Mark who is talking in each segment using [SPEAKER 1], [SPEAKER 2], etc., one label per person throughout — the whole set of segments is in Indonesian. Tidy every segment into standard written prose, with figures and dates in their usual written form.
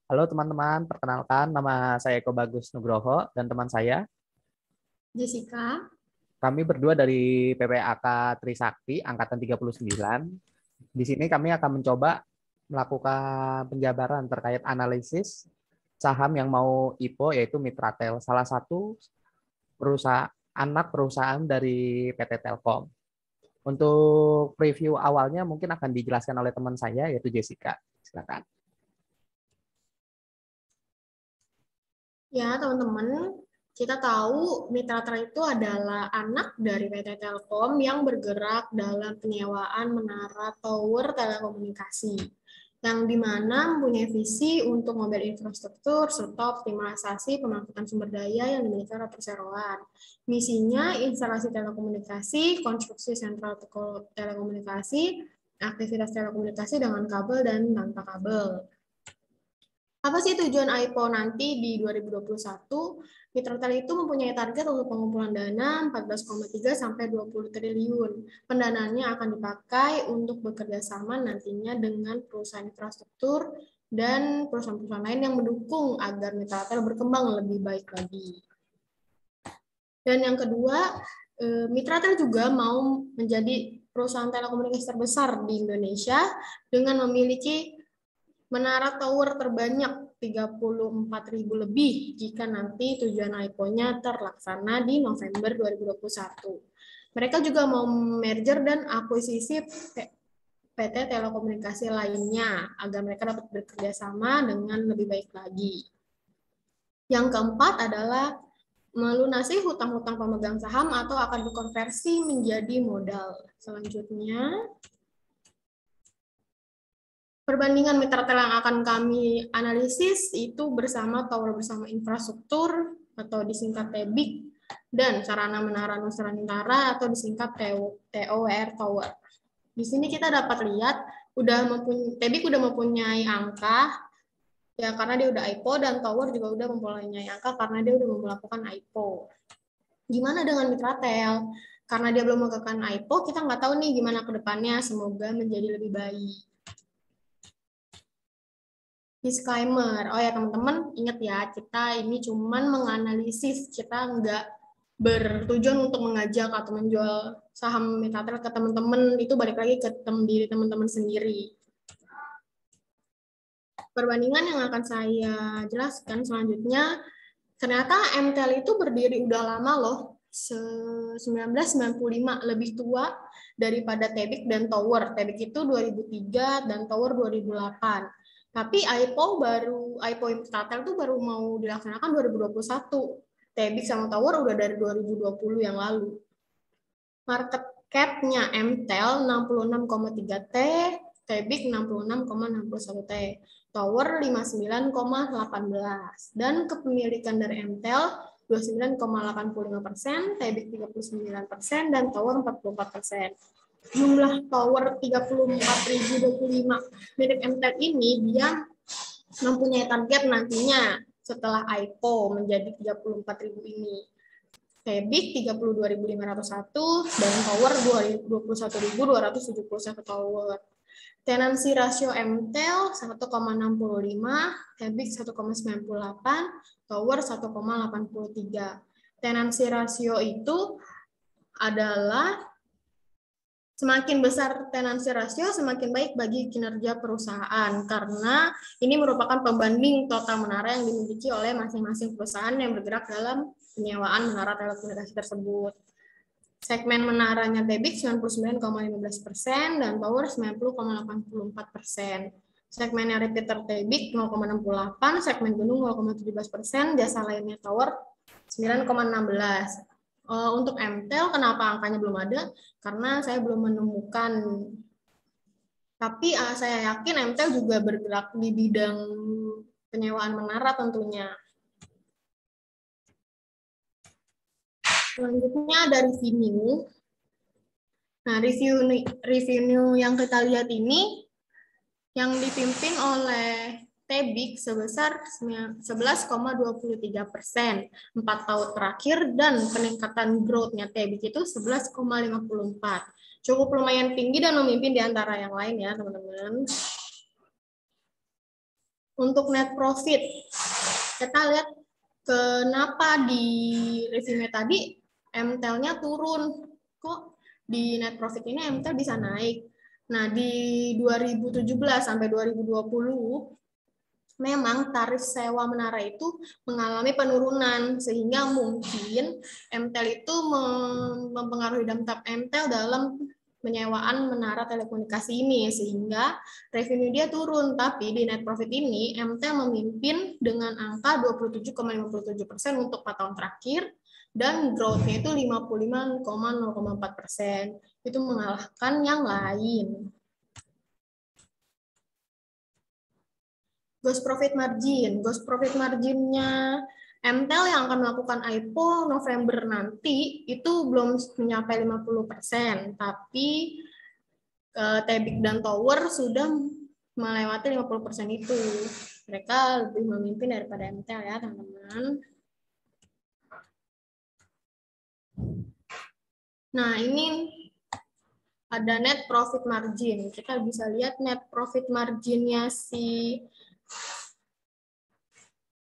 [SPEAKER 1] Halo teman-teman, perkenalkan nama saya Eko Bagus Nugroho dan teman saya.
[SPEAKER 2] Jessica.
[SPEAKER 1] Kami berdua dari PPAK Trisakti Angkatan 39. Di sini kami akan mencoba melakukan penjabaran terkait analisis saham yang mau IPO yaitu Mitratel, salah satu perusahaan anak perusahaan dari PT Telkom. Untuk preview awalnya mungkin akan dijelaskan oleh teman saya yaitu Jessica. Silakan.
[SPEAKER 2] Ya, teman-teman, kita tahu Mitratel itu adalah anak dari PT Telkom yang bergerak dalam penyewaan menara tower telekomunikasi, yang dimana mempunyai visi untuk membangun infrastruktur serta optimalisasi pemanfaatan sumber daya yang dimiliki oleh perseroan. Misinya instalasi telekomunikasi, konstruksi sentral telekomunikasi, aktivitas telekomunikasi dengan kabel dan tanpa kabel. Apa sih tujuan IPO nanti di 2021? Mitratel itu mempunyai target untuk pengumpulan dana 14,3 sampai 20 triliun. Pendanaannya akan dipakai untuk bekerja sama nantinya dengan perusahaan infrastruktur dan perusahaan-perusahaan lain yang mendukung agar Mitratel berkembang lebih baik lagi. Dan yang kedua, Mitratel juga mau menjadi perusahaan telekomunikasi terbesar di Indonesia dengan memiliki menara tower terbanyak 34.000 lebih jika nanti tujuan IPO-nya terlaksana di November 2021. Mereka juga mau merger dan akuisisi PT telekomunikasi lainnya agar mereka dapat bekerja sama dengan lebih baik lagi. Yang keempat adalah melunasi hutang-hutang pemegang saham atau akan dikonversi menjadi modal. Selanjutnya, perbandingan Mitratel yang akan kami analisis itu bersama tower bersama infrastruktur atau disingkat TEBIK dan sarana menara Nusantara atau disingkat TOWR Tower. Di sini kita dapat lihat TEBIK udah mempunyai angka ya karena dia udah IPO dan Tower juga udah mempunyai angka karena dia udah melakukan IPO. Gimana dengan Mitratel? Karena dia belum melakukan IPO, kita nggak tahu nih gimana ke depannya. Semoga menjadi lebih baik. Disclaimer, oh ya teman-teman ingat ya, kita ini cuman menganalisis, kita nggak bertujuan untuk mengajak atau menjual saham Mitratel ke teman-teman, itu balik lagi ke diri teman-teman sendiri. Perbandingan yang akan saya jelaskan selanjutnya, ternyata MTEL itu berdiri udah lama loh, 1995, lebih tua daripada TEBIK dan Tower. TEBIK itu 2003 dan Tower 2008. Tapi IPO Mitratel itu baru mau dilaksanakan 2021. TEBIK sama Tower udah dari 2020 yang lalu. Market cap-nya MTEL 66,3 T, TEBIK 66,61 T, Tower 59,18, dan kepemilikan dari MTEL 29,85%, TEBIK 39%, dan Tower 44%. Jumlah Tower 34.025 milik MTEL ini dia mempunyai target nantinya setelah IPO menjadi 34.000 ini. TEBIK 32.501 dan Tower 21.271 Tower. Tenancy rasio MTEL 1,65, TEBIK 1,98, Tower 1,83. Tenancy rasio itu adalah semakin besar tenancy rasio, semakin baik bagi kinerja perusahaan, karena ini merupakan pembanding total menara yang dimiliki oleh masing-masing perusahaan yang bergerak dalam penyewaan menara telekomunikasi tersebut. Segmen menaranya TEBIK 99,15% dan Tower 90,84%. Segmennya repeater TEBIK 0,68, segmen gunung 0,17%, jasa lainnya Tower 9,16%. Untuk MTEL, kenapa angkanya belum ada? Karena saya belum menemukan. Tapi saya yakin MTEL juga bergerak di bidang penyewaan menara tentunya. Selanjutnya ada revenue. Nah, revenue yang kita lihat ini yang dipimpin oleh TEBIK sebesar 11,23%, 4 tahun terakhir, dan peningkatan growth-nya TEBIK itu 11,54. Cukup lumayan tinggi dan memimpin di antara yang lain ya, teman-teman. Untuk net profit, kita lihat kenapa di resume tadi MTEL-nya turun. Kok di net profit ini MTEL bisa naik? Nah, di 2017 sampai 2020 memang tarif sewa menara itu mengalami penurunan, sehingga mungkin MTEL itu mempengaruhi dampak MTEL dalam penyewaan menara telekomunikasi ini, sehingga revenue dia turun. Tapi di net profit ini MTEL memimpin dengan angka 27,57% untuk 4 tahun terakhir, dan growth-nya itu 55,0,4%. Itu mengalahkan yang lain. Gross profit margin. Gross profit marginnya MTEL yang akan melakukan IPO November nanti itu belum mencapai 50%, tapi Tebik dan Tower sudah melewati 50% itu. Mereka lebih memimpin daripada MTEL ya, teman-teman. Nah, ini ada net profit margin. Kita bisa lihat net profit marginnya si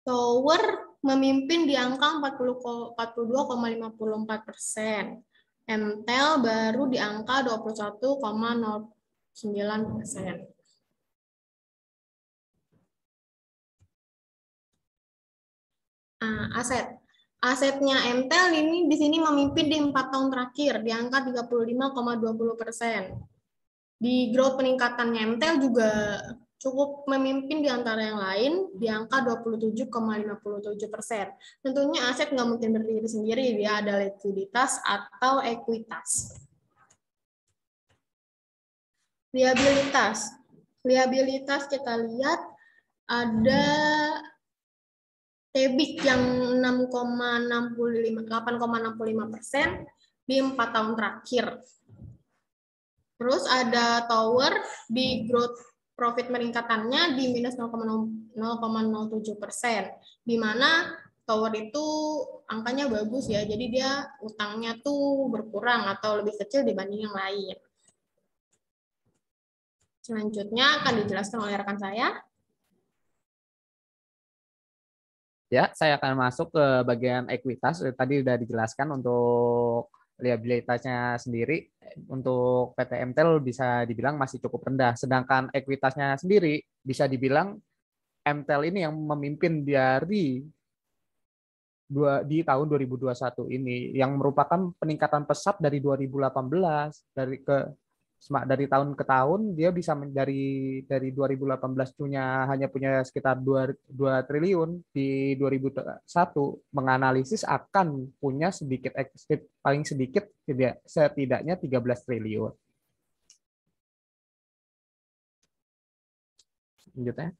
[SPEAKER 2] Tower memimpin di angka 42,54%. MTEL baru di angka 21,09%. Aset. Asetnya MTEL ini di sini memimpin di 4 tahun terakhir di angka 35,20%. Di growth peningkatannya MTEL juga cukup memimpin di antara yang lain di angka 27,57%. Tentunya aset nggak mungkin berdiri sendiri, dia ada likuiditas atau ekuitas. Liabilitas. Liabilitas kita lihat ada Tebik yang 8,65% di 4 tahun terakhir. Terus ada Tower di growth profit meningkatannya di minus 0,07%, di mana Tower itu angkanya bagus ya, jadi dia utangnya tuh berkurang atau lebih kecil dibanding yang lain. Selanjutnya akan dijelaskan oleh rekan saya.
[SPEAKER 1] Ya, saya akan masuk ke bagian ekuitas. Tadi sudah dijelaskan untuk liabilitasnya sendiri. Untuk PT MTEL bisa dibilang masih cukup rendah. Sedangkan ekuitasnya sendiri bisa dibilang MTEL ini yang memimpin di tahun 2021 ini, yang merupakan peningkatan pesat dari 2018. Dari tahun ke tahun dia bisa dari 2018 hanya punya sekitar 2 triliun, di 2001 menganalisis akan punya paling sedikit setidaknya 13 triliun. Lanjutnya.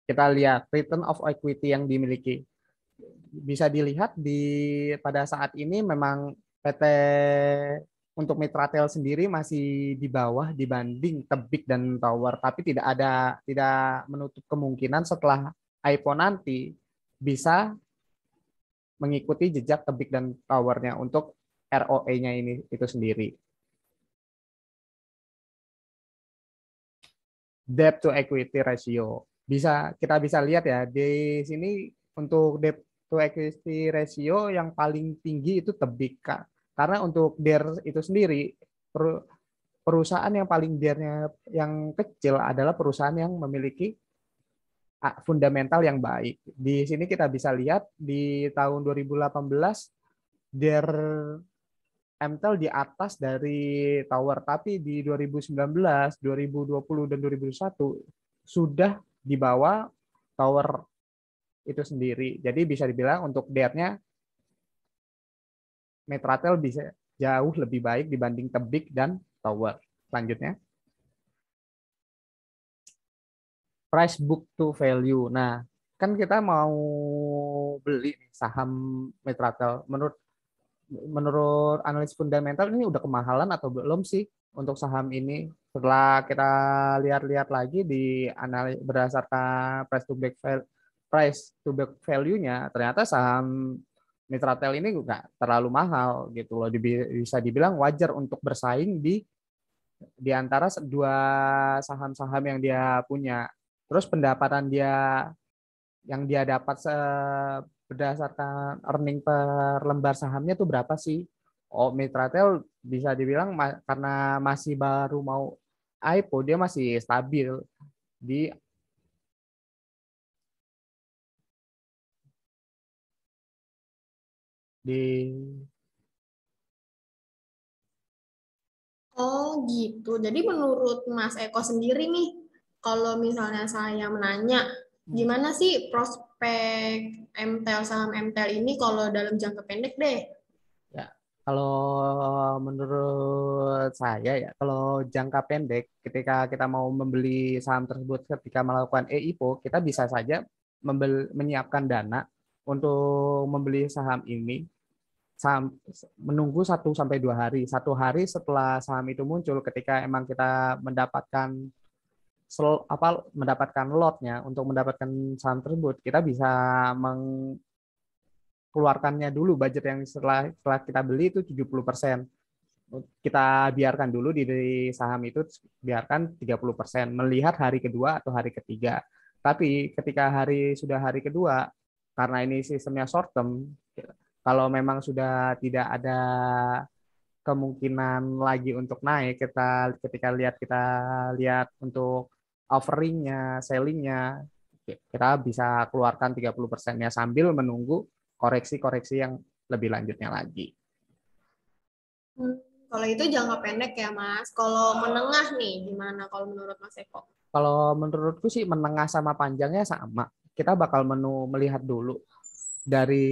[SPEAKER 1] Kita lihat return of equity yang dimiliki. Bisa dilihat pada saat ini memang PT untuk Mitratel sendiri masih di bawah dibanding Tebik dan Tower, tapi tidak menutup kemungkinan setelah iPhone nanti bisa mengikuti jejak Tebik dan Tower-nya untuk ROE-nya ini itu sendiri. Debt to equity ratio. Kita bisa lihat ya di sini untuk debt to equity ratio yang paling tinggi itu Tebik, Kak. Karena untuk DER itu sendiri, perusahaan yang paling DER-nya yang kecil adalah perusahaan yang memiliki fundamental yang baik. Di sini kita bisa lihat di tahun 2018 DER MTEL di atas dari Tower, tapi di 2019, 2020 dan 2021 sudah di bawah Tower itu sendiri. Jadi bisa dibilang untuk DER-nya Mitratel bisa jauh lebih baik dibanding Tebik dan Tower. Selanjutnya, price book to value. Nah, kan kita mau beli saham Mitratel. Menurut analis fundamental ini udah kemahalan atau belum sih untuk saham ini? Setelah kita lihat-lihat lagi berdasarkan price to book value-nya, ternyata saham Mitratel ini nggak terlalu mahal gitu loh. Bisa dibilang wajar untuk bersaing di di antara dua saham-saham yang dia punya. Terus pendapatan dia yang dia dapat berdasarkan earning per lembar sahamnya itu berapa sih? Oh, Mitratel bisa dibilang karena masih baru mau IPO, dia masih stabil di di
[SPEAKER 2] Oh gitu. Jadi menurut Mas Eko sendiri nih, kalau misalnya saya menanya, gimana sih prospek MTEL saham MTEL ini kalau dalam jangka pendek deh?
[SPEAKER 1] Ya, kalau menurut saya ya, kalau jangka pendek, ketika kita mau membeli saham tersebut, ketika melakukan EIPO, kita bisa saja menyiapkan dana untuk membeli saham ini, saham, menunggu 1 sampai 2 hari. 1 hari setelah saham itu muncul, ketika emang kita mendapatkan lotnya untuk mendapatkan saham tersebut, kita bisa mengeluarkannya dulu budget yang setelah kita beli itu 70%. Kita biarkan dulu di saham itu, biarkan 30%, melihat hari kedua atau hari ketiga. Tapi ketika sudah hari kedua, karena ini sistemnya short term, kalau memang sudah tidak ada kemungkinan lagi untuk naik, kita lihat untuk offeringnya, sellingnya, kita bisa keluarkan 30%-nya sambil menunggu koreksi-koreksi yang lebih lanjutnya lagi.
[SPEAKER 2] Hmm, kalau itu jangka pendek ya Mas. Kalau menengah nih, gimana kalau menurut Mas Eko?
[SPEAKER 1] Kalau menurutku sih menengah sama panjangnya sama. Kita bakal melihat dulu dari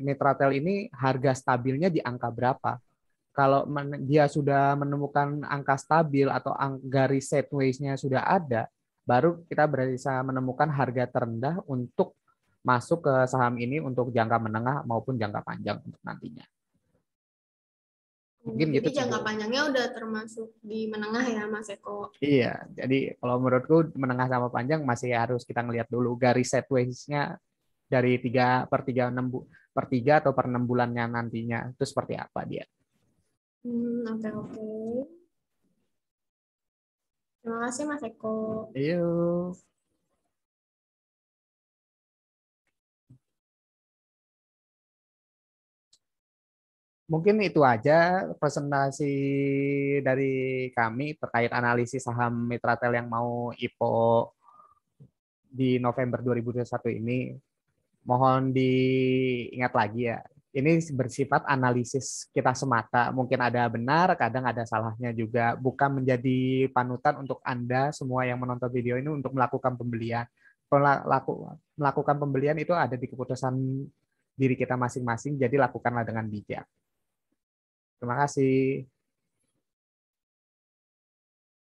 [SPEAKER 1] Mitratel ini harga stabilnya di angka berapa. Kalau dia sudah menemukan angka stabil atau garis sideways-nya sudah ada, baru kita bisa menemukan harga terendah untuk masuk ke saham ini untuk jangka menengah maupun jangka panjang untuk nantinya. Mungkin gitu
[SPEAKER 2] Jadi
[SPEAKER 1] sih.
[SPEAKER 2] jangka panjangnya udah termasuk di menengah ya Mas Eko.
[SPEAKER 1] Iya, jadi kalau menurutku menengah sama panjang masih harus kita ngelihat dulu garis sideways-nya dari 3 atau per 6 bulannya nantinya itu seperti apa dia.
[SPEAKER 2] Oke, oke. Terima kasih Mas Eko.
[SPEAKER 1] Iya. Mungkin itu aja presentasi dari kami terkait analisis saham Mitratel yang mau IPO di November 2021 ini. Mohon diingat lagi ya, ini bersifat analisis kita semata. Mungkin ada benar, kadang ada salahnya juga. Bukan menjadi panutan untuk Anda semua yang menonton video ini untuk melakukan pembelian. Melakukan pembelian itu ada di keputusan diri kita masing-masing, jadi lakukanlah dengan bijak. Terima kasih.